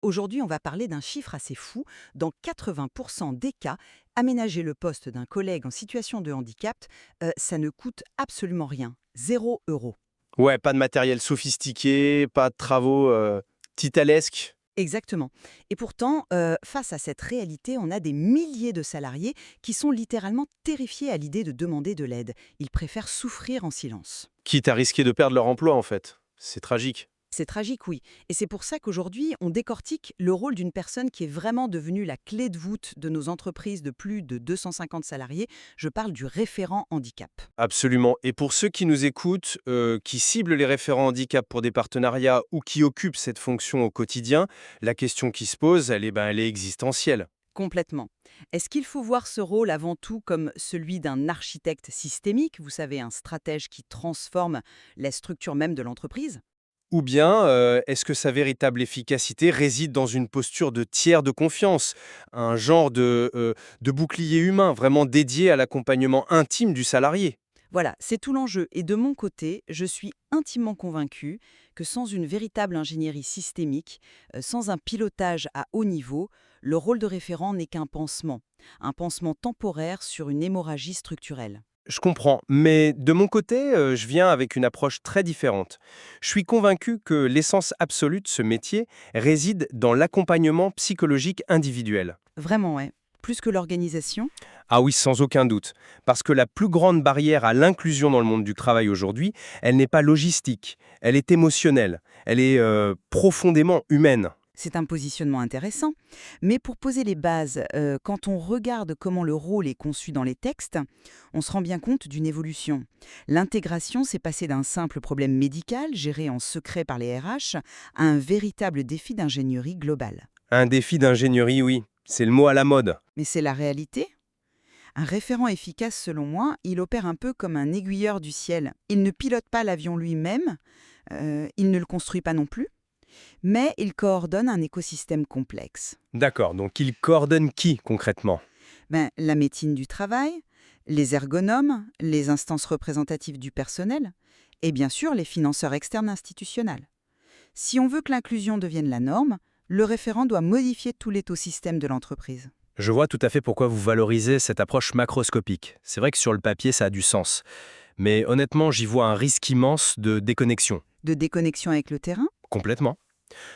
aujourd'hui, on va parler d'un chiffre assez fou. Dans 80% des cas, aménager le poste d'un collègue en situation de handicap, ça ne coûte absolument rien. 0 € Ouais, pas de matériel sophistiqué, pas de travaux titanesques. Exactement. Et pourtant, face à cette réalité, on a des milliers de salariés qui sont littéralement terrifiés à l'idée de demander de l'aide. Ils préfèrent souffrir en silence. Quitte à risquer de perdre leur emploi, en fait. C'est tragique. C'est tragique, oui. Et c'est pour ça qu'aujourd'hui, on décortique le rôle d'une personne qui est vraiment devenue la clé de voûte de nos entreprises de plus de 250 salariés. Je parle du référent handicap. Absolument. Et pour ceux qui nous écoutent, qui ciblent les référents handicap pour des partenariats ou qui occupent cette fonction au quotidien, la question qui se pose, elle est existentielle. Complètement. Est-ce qu'il faut voir ce rôle avant tout comme celui d'un architecte systémique, vous savez, un stratège qui transforme la structure même de l'entreprise? Ou bien, est-ce que sa véritable efficacité réside dans une posture de tiers de confiance, un genre de bouclier humain vraiment dédié à l'accompagnement intime du salarié? Voilà, c'est tout l'enjeu. Et de mon côté, je suis intimement convaincue que sans une véritable ingénierie systémique, sans un pilotage à haut niveau, le rôle de référent n'est qu'un pansement. Un pansement temporaire sur une hémorragie structurelle. Je comprends, mais de mon côté, je viens avec une approche très différente. Je suis convaincu que l'essence absolue de ce métier réside dans l'accompagnement psychologique individuel. Vraiment, ouais. Plus que l'organisation. Ah oui, sans aucun doute. Parce que la plus grande barrière à l'inclusion dans le monde du travail aujourd'hui, elle n'est pas logistique, elle est émotionnelle, elle est profondément humaine. C'est un positionnement intéressant. Mais pour poser les bases, quand on regarde comment le rôle est conçu dans les textes, on se rend bien compte d'une évolution. L'intégration s'est passée d'un simple problème médical, géré en secret par les RH, à un véritable défi d'ingénierie globale. Un défi d'ingénierie, oui, c'est le mot à la mode. Mais c'est la réalité. Un référent efficace, selon moi, il opère un peu comme un aiguilleur du ciel. Il ne pilote pas l'avion lui-même, il ne le construit pas non plus, mais il coordonne un écosystème complexe. D'accord, donc il coordonne qui concrètement? La médecine du travail, les ergonomes, les instances représentatives du personnel, et bien sûr les financeurs externes institutionnels. Si on veut que l'inclusion devienne la norme, le référent doit modifier tout l'écosystème de l'entreprise. Je vois tout à fait pourquoi vous valorisez cette approche macroscopique. C'est vrai que sur le papier, ça a du sens. Mais honnêtement, j'y vois un risque immense de déconnexion. De déconnexion avec le terrain. Complètement.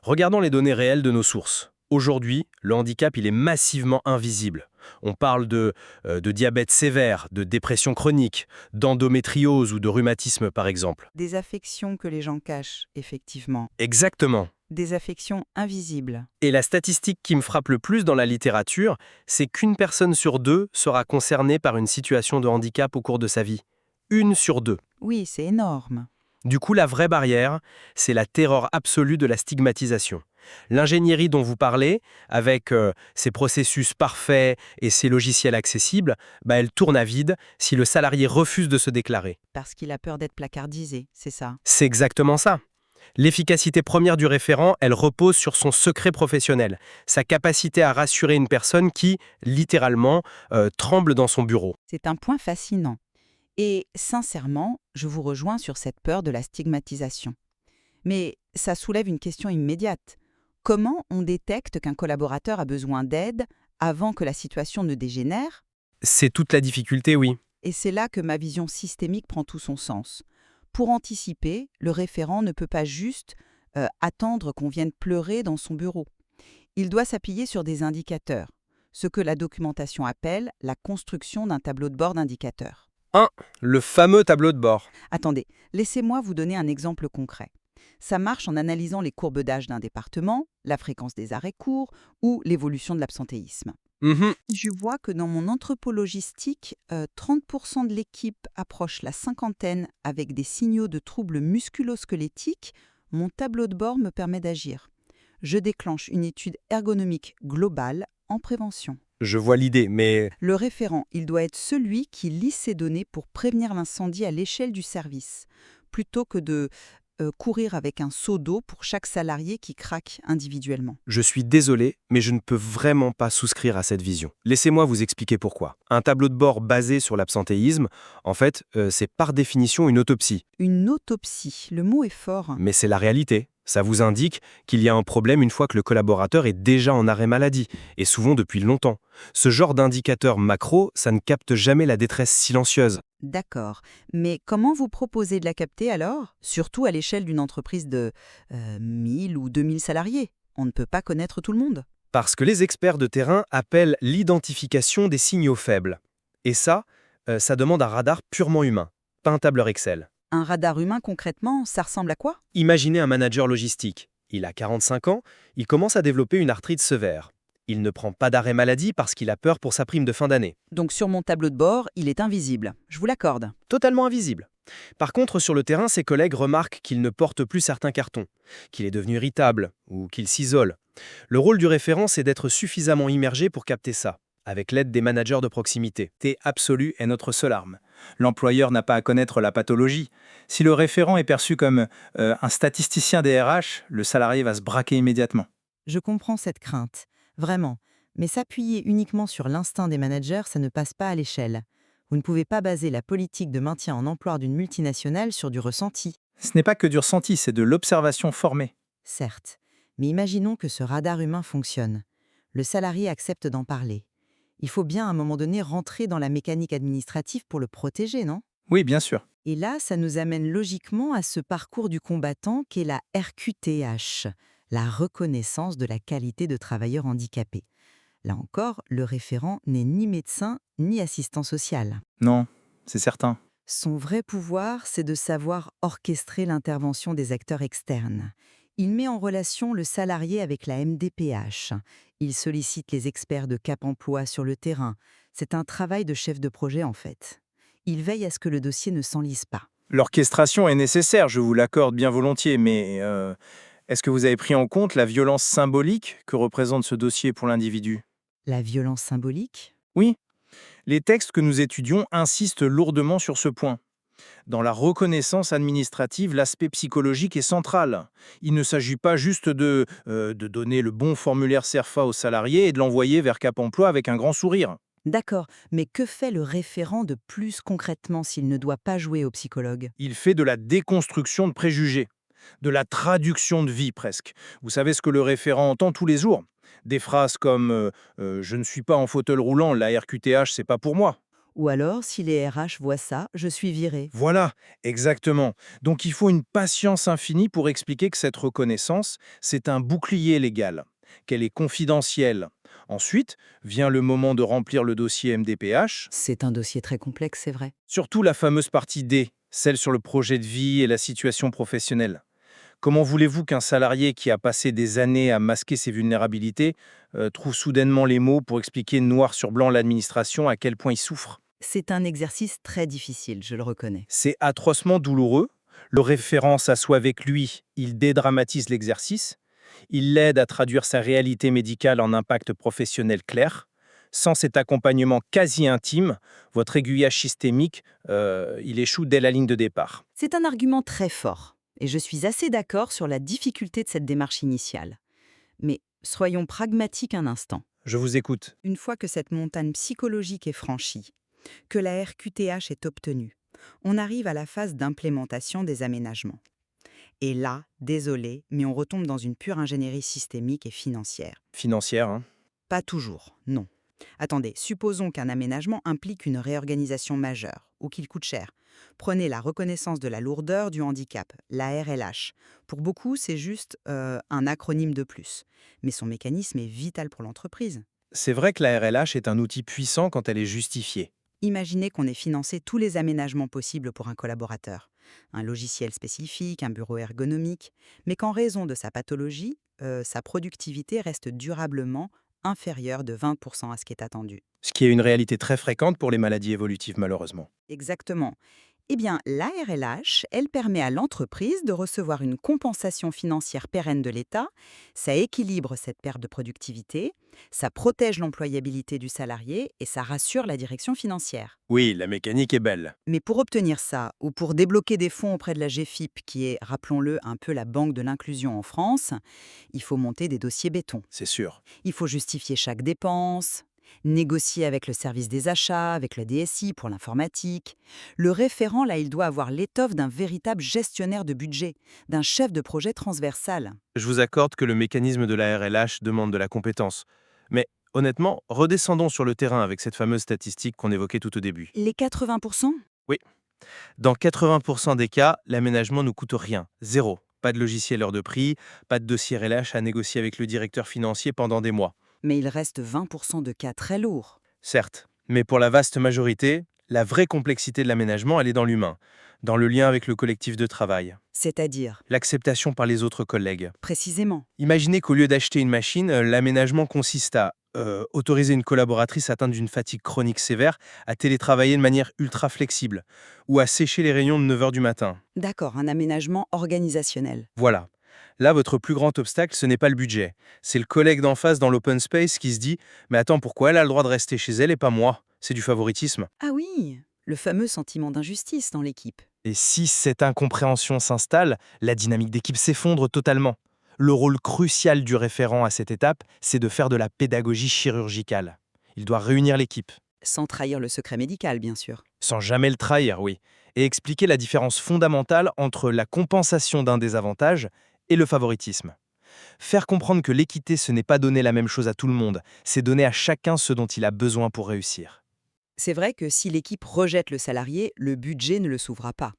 Regardons les données réelles de nos sources. Aujourd'hui, le handicap, il est massivement invisible. On parle de diabète sévère, de dépression chronique, d'endométriose ou de rhumatisme par exemple. Des affections que les gens cachent, effectivement. Exactement. Des affections invisibles. Et la statistique qui me frappe le plus dans la littérature, c'est qu'une personne sur deux sera concernée par une situation de handicap au cours de sa vie. Une sur deux. Oui, c'est énorme. Du coup, la vraie barrière, c'est la terreur absolue de la stigmatisation. L'ingénierie dont vous parlez, avec ses processus parfaits et ses logiciels accessibles, elle tourne à vide si le salarié refuse de se déclarer. Parce qu'il a peur d'être placardisé, c'est ça. C'est exactement ça. L'efficacité première du référent, elle repose sur son secret professionnel, sa capacité à rassurer une personne qui, littéralement, tremble dans son bureau. C'est un point fascinant. Et sincèrement, je vous rejoins sur cette peur de la stigmatisation. Mais ça soulève une question immédiate. Comment on détecte qu'un collaborateur a besoin d'aide avant que la situation ne dégénère? C'est toute la difficulté, oui. Et c'est là que ma vision systémique prend tout son sens. Pour anticiper, le référent ne peut pas juste attendre qu'on vienne pleurer dans son bureau. Il doit s'appuyer sur des indicateurs, ce que la documentation appelle la construction d'un tableau de bord d'indicateurs. 1. Le fameux tableau de bord. Attendez, laissez-moi vous donner un exemple concret. Ça marche en analysant les courbes d'âge d'un département, la fréquence des arrêts courts ou l'évolution de l'absentéisme. Mhm. Je vois que dans mon entrepôt logistique, 30% de l'équipe approche la cinquantaine avec des signaux de troubles musculo-squelettiques. Mon tableau de bord me permet d'agir. Je déclenche une étude ergonomique globale en prévention. Je vois l'idée, mais Le référent, il doit être celui qui lit ces données pour prévenir l'incendie à l'échelle du service, plutôt que de courir avec un seau d'eau pour chaque salarié qui craque individuellement. je suis désolé, mais je ne peux vraiment pas souscrire à cette vision. Laissez-moi vous expliquer pourquoi. Un tableau de bord basé sur l'absentéisme, en fait, c'est par définition une autopsie. Une autopsie, le mot est fort. Mais c'est la réalité. Ça vous indique qu'il y a un problème une fois que le collaborateur est déjà en arrêt maladie, et souvent depuis longtemps. Ce genre d'indicateur macro, ça ne capte jamais la détresse silencieuse. D'accord. Mais comment vous proposez de la capter alors? Surtout à l'échelle d'une entreprise de 1000 ou 2000 salariés. On ne peut pas connaître tout le monde. Parce que les experts de terrain appellent l'identification des signaux faibles. Et ça demande un radar purement humain, pas un tableur Excel. Un radar humain, concrètement, ça ressemble à quoi? Imaginez un manager logistique. Il a 45 ans, il commence à développer une arthrite sévère. Il ne prend pas d'arrêt maladie parce qu'il a peur pour sa prime de fin d'année. Donc sur mon tableau de bord, il est invisible. Je vous l'accorde. Totalement invisible. Par contre, sur le terrain, ses collègues remarquent qu'il ne porte plus certains cartons, qu'il est devenu irritable ou qu'il s'isole. Le rôle du référent, c'est d'être suffisamment immergé pour capter ça, avec l'aide des managers de proximité. T absolue est notre seule arme. L'employeur n'a pas à connaître la pathologie. Si le référent est perçu comme un statisticien des RH, le salarié va se braquer immédiatement. Je comprends cette crainte, vraiment. Mais s'appuyer uniquement sur l'instinct des managers, ça ne passe pas à l'échelle. Vous ne pouvez pas baser la politique de maintien en emploi d'une multinationale sur du ressenti. Ce n'est pas que du ressenti, c'est de l'observation formée. Certes, mais imaginons que ce radar humain fonctionne. Le salarié accepte d'en parler. Il faut bien à un moment donné rentrer dans la mécanique administrative pour le protéger, non? Oui, bien sûr. Et là, ça nous amène logiquement à ce parcours du combattant qu'est la RQTH, la reconnaissance de la qualité de travailleur handicapé. Là encore, le référent n'est ni médecin ni assistant social. Non, c'est certain. Son vrai pouvoir, c'est de savoir orchestrer l'intervention des acteurs externes. Il met en relation le salarié avec la MDPH. Il sollicite les experts de Cap Emploi sur le terrain. C'est un travail de chef de projet en fait. Il veille à ce que le dossier ne s'enlise pas. L'orchestration est nécessaire, je vous l'accorde bien volontiers, mais est-ce que vous avez pris en compte la violence symbolique que représente ce dossier pour l'individu? La violence symbolique? Oui, les textes que nous étudions insistent lourdement sur ce point. Dans la reconnaissance administrative, l'aspect psychologique est central. Il ne s'agit pas juste de donner le bon formulaire CERFA au salarié et de l'envoyer vers Cap Emploi avec un grand sourire. D'accord, mais que fait le référent de plus concrètement s'il ne doit pas jouer au psychologue? Il fait de la déconstruction de préjugés, de la traduction de vie presque. Vous savez ce que le référent entend tous les jours? Des phrases comme Je ne suis pas en fauteuil roulant, la RQTH, c'est pas pour moi ». Ou alors, si les RH voient ça, je suis viré. Voilà, exactement. Donc il faut une patience infinie pour expliquer que cette reconnaissance, c'est un bouclier légal, qu'elle est confidentielle. Ensuite, vient le moment de remplir le dossier MDPH, C'est un dossier très complexe, c'est vrai. surtout la fameuse partie D, celle sur le projet de vie et la situation professionnelle. Comment voulez-vous qu'un salarié qui a passé des années à masquer ses vulnérabilités trouve soudainement les mots pour expliquer noir sur blanc à l'administration à quel point il souffre? C'est un exercice très difficile, je le reconnais. C'est atrocement douloureux. Le référent s'assoit avec lui, il dédramatise l'exercice, il l'aide à traduire sa réalité médicale en impact professionnel clair. Sans cet accompagnement quasi intime, votre aiguillage systémique, il échoue dès la ligne de départ. C'est un argument très fort, et je suis assez d'accord sur la difficulté de cette démarche initiale. Mais soyons pragmatiques un instant. Je vous écoute. Une fois que cette montagne psychologique est franchie, que la RQTH est obtenue, on arrive à la phase d'implémentation des aménagements. Et là, désolé, mais on retombe dans une pure ingénierie systémique et financière. Financière, hein. Pas toujours, non. Attendez, supposons qu'un aménagement implique une réorganisation majeure, ou qu'il coûte cher. Prenez la reconnaissance de la lourdeur du handicap, la RLH. Pour beaucoup, c'est juste un acronyme de plus. Mais son mécanisme est vital pour l'entreprise. C'est vrai que la RLH est un outil puissant quand elle est justifiée. Imaginez qu'on ait financé tous les aménagements possibles pour un collaborateur. Un logiciel spécifique, un bureau ergonomique, mais qu'en raison de sa pathologie, sa productivité reste durablement inférieure de 20% à ce qui est attendu. Ce qui est une réalité très fréquente pour les maladies évolutives, malheureusement. Exactement. Eh bien, l'ARLH, elle permet à l'entreprise de recevoir une compensation financière pérenne de l'État, ça équilibre cette perte de productivité, ça protège l'employabilité du salarié et ça rassure la direction financière. Oui, la mécanique est belle. Mais pour obtenir ça, ou pour débloquer des fonds auprès de la GFIP, qui est, rappelons-le, un peu la banque de l'inclusion en France, il faut monter des dossiers béton. C'est sûr. Il faut justifier chaque dépense. Négocier avec le service des achats, avec la DSI pour l'informatique. Le référent, là, il doit avoir l'étoffe d'un véritable gestionnaire de budget, d'un chef de projet transversal. Je vous accorde que le mécanisme de la RLH demande de la compétence. Mais honnêtement, redescendons sur le terrain avec cette fameuse statistique qu'on évoquait tout au début. Les 80%? Oui. Dans 80% des cas, l'aménagement ne coûte rien, zéro. Pas de logiciel hors de prix, pas de dossier RLH à négocier avec le directeur financier pendant des mois. Mais il reste 20% de cas très lourds. Certes, mais pour la vaste majorité, la vraie complexité de l'aménagement, elle est dans l'humain, dans le lien avec le collectif de travail, C'est-à-dire, l'acceptation par les autres collègues. précisément. Imaginez qu'au lieu d'acheter une machine, l'aménagement consiste à autoriser une collaboratrice atteinte d'une fatigue chronique sévère à télétravailler de manière ultra flexible ou à sécher les réunions de 9 heures du matin. D'accord, un aménagement organisationnel. Voilà. Là, votre plus grand obstacle, ce n'est pas le budget. C'est le collègue d'en face dans l'open space qui se dit « Mais attends, pourquoi elle a le droit de rester chez elle et pas moi ?» C'est du favoritisme. Ah oui, le fameux sentiment d'injustice dans l'équipe. Et si cette incompréhension s'installe, la dynamique d'équipe s'effondre totalement. Le rôle crucial du référent à cette étape, c'est de faire de la pédagogie chirurgicale. Il doit réunir l'équipe, Sans trahir le secret médical, bien sûr. sans jamais le trahir, oui, et expliquer la différence fondamentale entre la compensation d'un désavantage et le favoritisme. Faire comprendre que l'équité, ce n'est pas donner la même chose à tout le monde, c'est donner à chacun ce dont il a besoin pour réussir. C'est vrai que si l'équipe rejette le salarié, le budget ne le sauvera pas.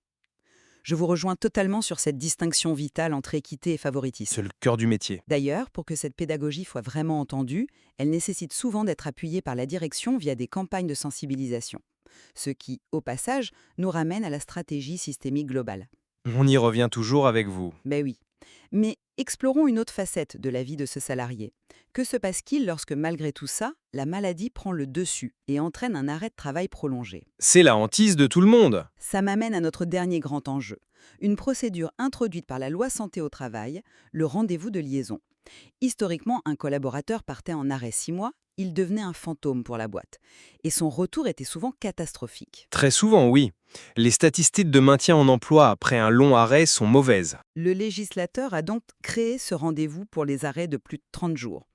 Je vous rejoins totalement sur cette distinction vitale entre équité et favoritisme. C'est le cœur du métier. D'ailleurs, pour que cette pédagogie soit vraiment entendue, elle nécessite souvent d'être appuyée par la direction via des campagnes de sensibilisation. Ce qui, au passage, nous ramène à la stratégie systémique globale. On y revient toujours avec vous. Ben oui. Mais explorons une autre facette de la vie de ce salarié. Que se passe-t-il lorsque, malgré tout ça, la maladie prend le dessus et entraîne un arrêt de travail prolongé? C'est la hantise de tout le monde. Ça m'amène à notre dernier grand enjeu. Une procédure introduite par la loi santé au travail, le rendez-vous de liaison. Historiquement, un collaborateur partait en arrêt 6 mois, il devenait un fantôme pour la boîte. Et son retour était souvent catastrophique. Très souvent, oui. Les statistiques de maintien en emploi après un long arrêt sont mauvaises. Le législateur a donc créé ce rendez-vous pour les arrêts de plus de 30 jours.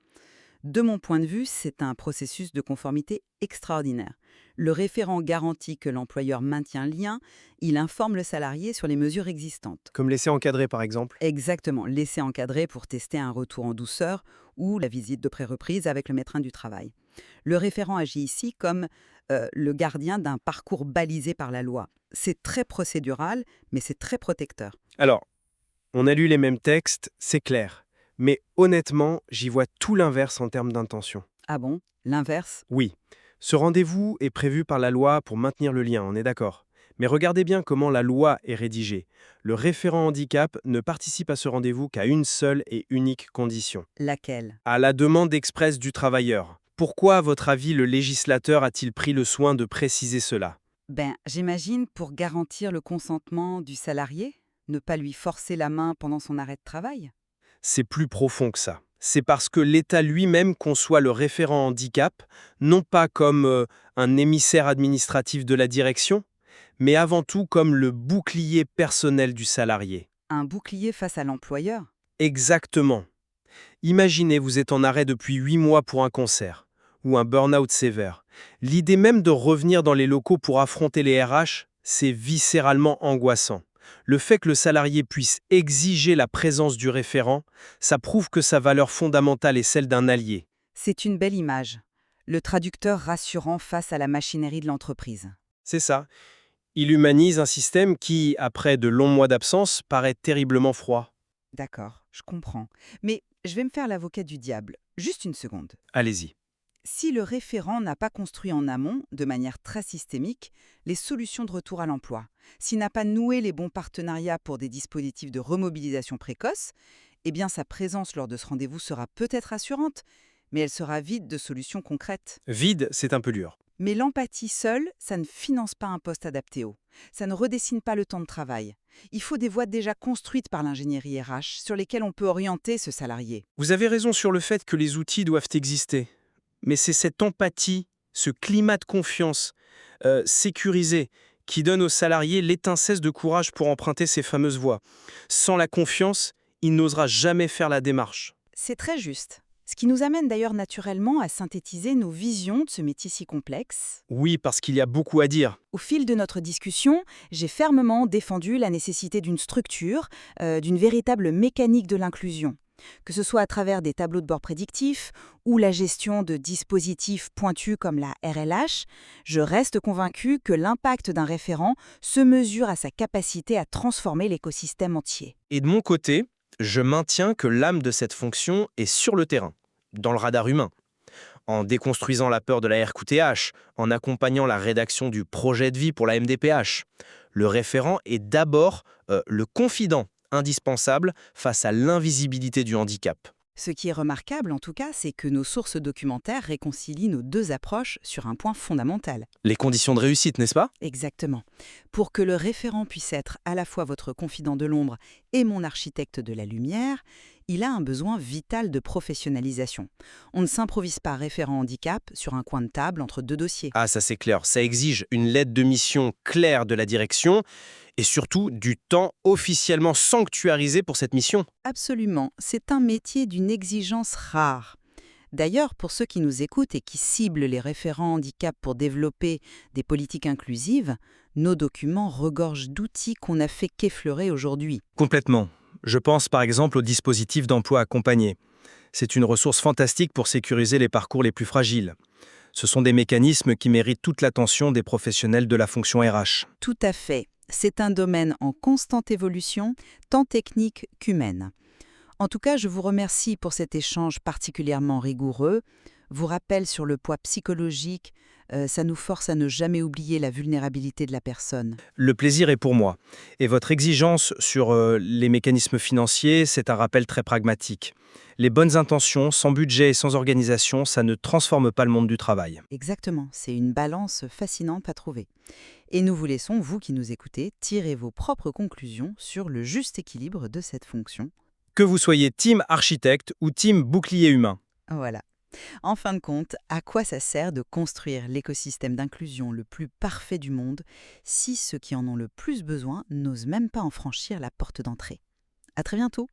De mon point de vue, c'est un processus de conformité extraordinaire. Le référent garantit que l'employeur maintient le lien, il informe le salarié sur les mesures existantes. Comme laisser encadrer, par exemple. Exactement, laisser encadrer pour tester un retour en douceur ou la visite de pré-reprise avec le médecin du travail. Le référent agit ici comme le gardien d'un parcours balisé par la loi. C'est très procédural, mais c'est très protecteur. Alors, on a lu les mêmes textes, c'est clair. Mais honnêtement, j'y vois tout l'inverse en termes d'intention. Ah bon? L'inverse? Oui, ce rendez-vous est prévu par la loi pour maintenir le lien, on est d'accord. Mais regardez bien comment la loi est rédigée. Le référent handicap ne participe à ce rendez-vous qu'à une seule et unique condition. Laquelle? À la demande expresse du travailleur. Pourquoi, à votre avis, le législateur a-t-il pris le soin de préciser cela? J'imagine pour garantir le consentement du salarié, ne pas lui forcer la main pendant son arrêt de travail. C'est plus profond que ça. C'est parce que l'État lui-même conçoit le référent handicap, non pas comme un émissaire administratif de la direction, mais avant tout comme le bouclier personnel du salarié. Un bouclier face à l'employeur? Exactement. Imaginez, vous êtes en arrêt depuis 8 mois pour un cancer ou un burn-out sévère. L'idée même de revenir dans les locaux pour affronter les RH, c'est viscéralement angoissant. Le fait que le salarié puisse exiger la présence du référent, ça prouve que sa valeur fondamentale est celle d'un allié. C'est une belle image. Le traducteur rassurant face à la machinerie de l'entreprise. C'est ça. Il humanise un système qui, après de longs mois d'absence, paraît terriblement froid. D'accord, je comprends. Mais je vais me faire l'avocat du diable. Juste une seconde. Allez-y. Si le référent n'a pas construit en amont, de manière très systémique, les solutions de retour à l'emploi, s'il n'a pas noué les bons partenariats pour des dispositifs de remobilisation précoce, eh bien sa présence lors de ce rendez-vous sera peut-être rassurante, mais elle sera vide de solutions concrètes. Vide, c'est un peu dur. Mais l'empathie seule, ça ne finance pas un poste adapté. Ça ne redessine pas le temps de travail. Il faut des voies déjà construites par l'ingénierie RH sur lesquelles on peut orienter ce salarié. Vous avez raison sur le fait que les outils doivent exister. Mais c'est cette empathie, ce climat de confiance sécurisé qui donne aux salariés l'étincelle de courage pour emprunter ces fameuses voies. Sans la confiance, il n'osera jamais faire la démarche. C'est très juste. Ce qui nous amène d'ailleurs naturellement à synthétiser nos visions de ce métier si complexe. Oui, parce qu'il y a beaucoup à dire. Au fil de notre discussion, j'ai fermement défendu la nécessité d'une structure, d'une véritable mécanique de l'inclusion. Que ce soit à travers des tableaux de bord prédictifs ou la gestion de dispositifs pointus comme la RLH, je reste convaincue que l'impact d'un référent se mesure à sa capacité à transformer l'écosystème entier. Et de mon côté, je maintiens que l'âme de cette fonction est sur le terrain, dans le radar humain. En déconstruisant la peur de la RQTH, en accompagnant la rédaction du projet de vie pour la MDPH. Le référent est d'abord le confident indispensable face à l'invisibilité du handicap. Ce qui est remarquable en tout cas, c'est que nos sources documentaires réconcilient nos deux approches sur un point fondamental. Les conditions de réussite, n'est-ce pas? Exactement. Pour que le référent puisse être à la fois votre confident de l'ombre et mon architecte de la lumière, il a un besoin vital de professionnalisation. On ne s'improvise pas référent handicap sur un coin de table entre deux dossiers. Ah, ça c'est clair. Ça exige une lettre de mission claire de la direction et surtout du temps officiellement sanctuarisé pour cette mission. Absolument, c'est un métier d'une exigence rare. D'ailleurs, pour ceux qui nous écoutent et qui ciblent les référents handicap pour développer des politiques inclusives, nos documents regorgent d'outils qu'on n'a fait qu'effleurer aujourd'hui. Complètement. Je pense par exemple au dispositif d'emploi accompagné. C'est une ressource fantastique pour sécuriser les parcours les plus fragiles. Ce sont des mécanismes qui méritent toute l'attention des professionnels de la fonction RH. Tout à fait. C'est un domaine en constante évolution, tant technique qu'humaine. En tout cas, je vous remercie pour cet échange particulièrement rigoureux. Vous rappelle sur le poids psychologique, ça nous force à ne jamais oublier la vulnérabilité de la personne. Le plaisir est pour moi. Et votre exigence sur les mécanismes financiers, c'est un rappel très pragmatique. Les bonnes intentions, sans budget et sans organisation, ça ne transforme pas le monde du travail. Exactement, c'est une balance fascinante à trouver. Et nous vous laissons, vous qui nous écoutez, tirer vos propres conclusions sur le juste équilibre de cette fonction. Que vous soyez team architecte ou team bouclier humain. Voilà. En fin de compte, à quoi ça sert de construire l'écosystème d'inclusion le plus parfait du monde si ceux qui en ont le plus besoin n'osent même pas en franchir la porte d'entrée? À très bientôt!